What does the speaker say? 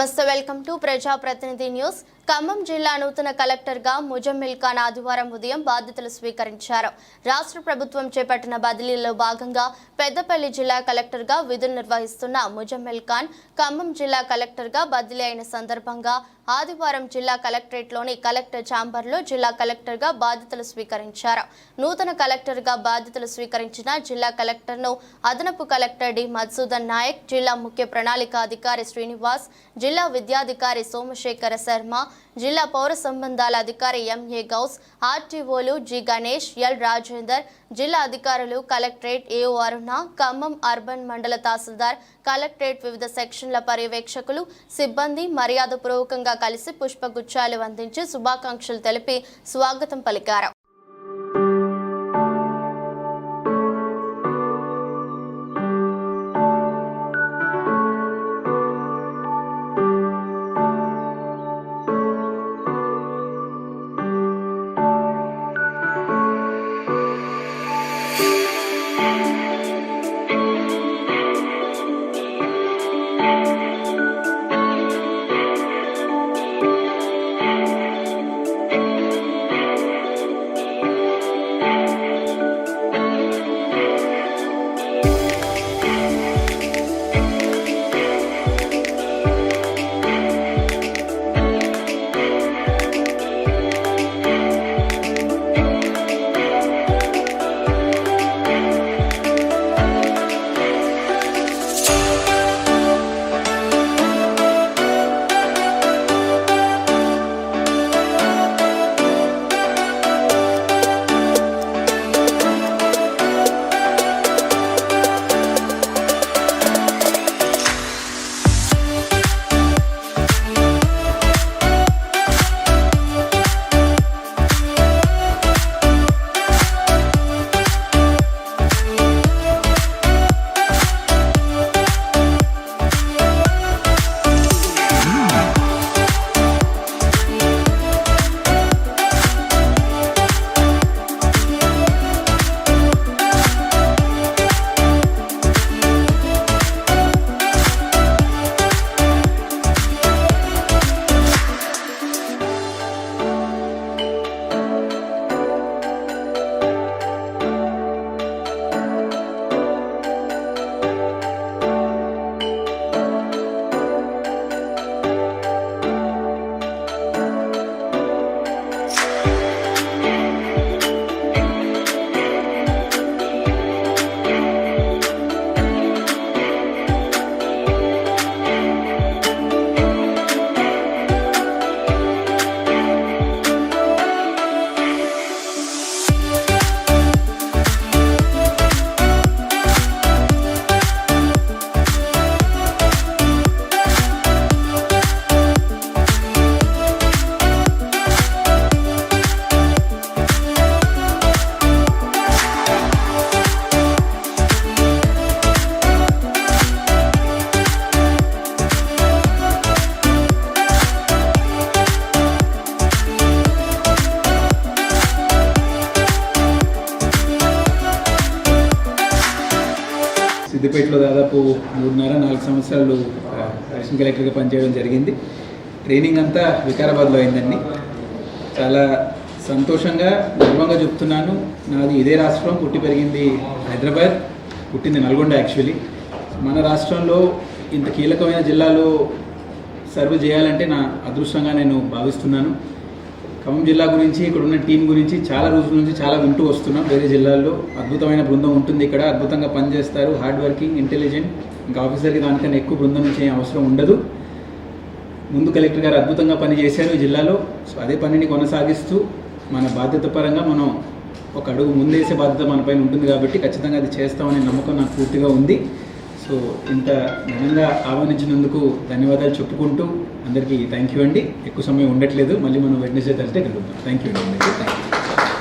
నమస్తే welcome to ప్రజాప్రతినిధి news. Khammam జిల్లా నూతన కలెక్టర్గా ముజమ్మిల్ ఖాన్ ఆదివారం ఉదయం బాధ్యతలు స్వీకరించారు. రాష్ట్ర ప్రభుత్వం చేపట్టిన బదిలీలో భాగంగా పెద్దపల్లి జిల్లా కలెక్టర్గా విధులు నిర్వహిస్తున్న ముజమ్మిల్ ఖాన్ ఖమ్మం జిల్లా కలెక్టర్గా బదిలీ అయిన సందర్భంగా ఆదివారం జిల్లా కలెక్టరేట్లోని కలెక్టర్ ఛాంబర్లో జిల్లా కలెక్టర్గా బాధ్యతలు స్వీకరించారు. నూతన కలెక్టర్గా బాధ్యతలు స్వీకరించిన జిల్లా కలెక్టర్ను అదనపు కలెక్టర్ డి మధుసూదన్ నాయక్, జిల్లా ముఖ్య ప్రణాళిక అధికారి శ్రీనివాస్, జిల్లా విద్యాధికారి సోమశేఖర శర్మ, జిల్లా పౌర సంబంధాల అధికారి ఎంఏ గౌస్, ఆర్టీఓలు జి గణేష్, ఎల్ రాజేందర్, జిల్లా అధికారులు, collectorate AO Aruna, Khammam urban మండల తహసీల్దార్, కలెక్టరేట్ వివిధ సెక్షన్ల పర్యవేక్షకులు, సిబ్బంది మర్యాదపూర్వకంగా కలిసి పుష్పగుచ్చాలు అందించి శుభాకాంక్షలు తెలిపి స్వాగతం పలికారు. సిద్దిపేటలో దాదాపు 3.5-4 సంవత్సరాలు అడిషనల్ కలెక్టర్గా పనిచేయడం జరిగింది. ట్రైనింగ్ అంతా వికారాబాద్లో అయిందండి. చాలా సంతోషంగా గర్వంగా చెప్తున్నాను. నాది ఇదే రాష్ట్రం, పుట్టి పెరిగింది హైదరాబాద్, పుట్టింది నల్గొండ. యాక్చువల్లీ మన రాష్ట్రంలో ఇంత కీలకమైన జిల్లాలో సర్వ్ చేయాలంటే నా అదృష్టంగా నేను భావిస్తున్నాను. ఖమ్మం జిల్లా గురించి, ఇక్కడ ఉన్న టీం గురించి చాలా రోజుల నుంచి చాలా వింటూ వస్తున్నాం. వేరే జిల్లాల్లో అద్భుతమైన బృందం ఉంటుంది, ఇక్కడ అద్భుతంగా పనిచేస్తారు, హార్డ్ వర్కింగ్, ఇంటెలిజెంట్. ఇంకా ఆఫీసర్కి దానికన్నా ఎక్కువ బృందం నుంచి అవసరం ఉండదు. ముందు కలెక్టర్ గారు అద్భుతంగా పనిచేశారు ఈ జిల్లాలో. సో అదే పనిని కొనసాగిస్తూ మన బాధ్యత పరంగా మనం ఒక అడుగు ముందేసే బాధ్యత మన పైన ఉంటుంది కాబట్టి ఖచ్చితంగా అది చేస్తామనే నమ్మకం నాకు పూర్తిగా ఉంది. సో ఇంత ఘనంగా ఆహ్వానించినందుకు ధన్యవాదాలు చెప్పుకుంటూ అందరికీ థ్యాంక్ యూ అండి. ఎక్కువ సమయం ఉండట్లేదు, మళ్ళీ మనం వెడ్నెస్డే థర్స్డే కలుద్దాం. థ్యాంక్ యూ అండి. Thank you.